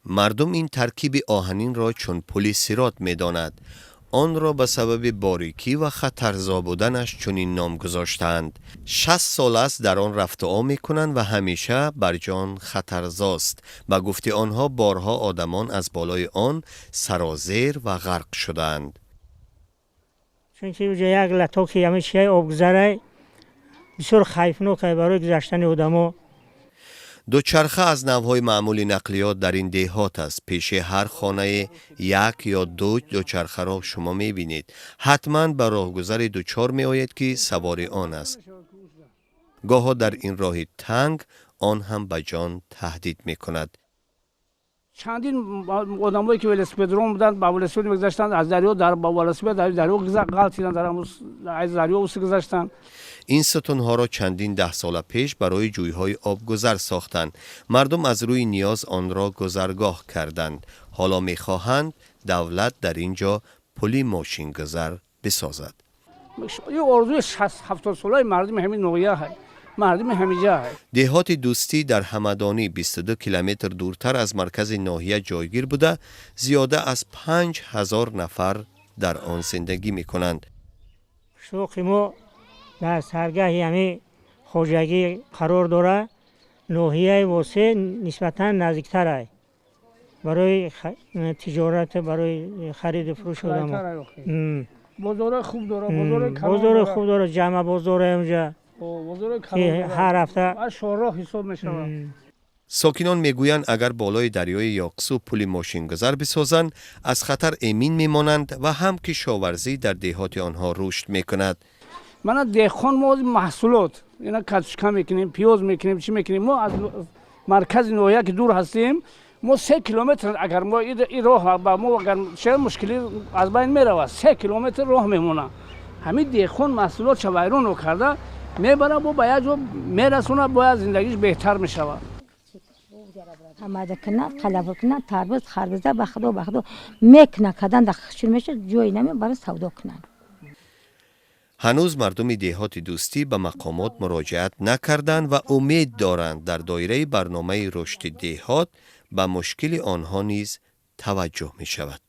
مردم این ترکیب آهنین را چون پلی صراط می داند. آن را به سبب باریکی و خطرزا بودنش چنین نام گذاشتند. 60 سال است در آن رفت و آمد می کنند و همیشه بر جان خطرزاست. به گفته آنها بارها آدمان از بالای آن سرازیر و غرق شدند. چون که یک لطاکی همیشه آبگذره بسیار خیفناکه برای گذشتن آدما. دوچرخه از نوهای معمولی نقلیات در این دهات است. پیش هر خانه یک یا دو دوچرخه را شما می بینید. حتما به راهگذر دوچار می آید که سوار آن است. گاها در این راه تنگ آن هم به جان تهدید می کند. چندین آدمایی که ولسپدرون بودن با ولسپد میگذشتن از دریا در با ولسپد در دریا غلطیدن از دریا گذشتن. این ستونها را چندین 10 سال پیش برای جویهای آبگذر ساختند. مردم از روی نیاز آن را گذرگاه کردند. حالا می‌خواهند دولت در اینجا پلی ماشین گذر بسازد. یه آرزوی 60-70 ساله مردم همین نوعیه هست. مردم همینجا هست. دهات دوستی در همدانی 22 کیلومتر دورتر از مرکز ناحیه جایگیر بوده. زیاده از 5000 نفر در آن زندگی می‌کنند. شوق ما در سرگاه همین خواجگی قرار داره. ناحیه واسه نسبتا نزدیکتر است برای تجارت، برای خرید فروش آدم. بازار خوب داره، بازار خوب داره، جمع بازار اونجا که هر هفته شورا حساب میشه. ساکنان میگویند اگر بالای دریای یاقسو پل ماشین گذر بسازند از خطر امین میمانند و هم کشاورزی در دهات آنها رشد میکند. من دهخان ما محصولات اینا کاتشکا میکنیم، پیاز میکنیم، چی میکنیم. ما از مرکز ناحیه که دور هستیم، ما 3 کیلومتر اگر ما این راه با ما اگر چه مشکلی از بین میره 3 کیلومتر راه میمونه. همین دهخان محصولات چه ویران رو کرده میبره با باید جو میرسونه باید زندگیش بهتر میشه. آماده کنه، قلب کنه، تربوز، خربزه بخدا میکنه کدن دخشون میشه جایی نمی برای سودا کنن. هنوز مردم دهات دوستی به مقامات مراجعت نکردند و امید دارند در دایره برنامه رشد دهات به مشکل آنها نیز توجه می شود.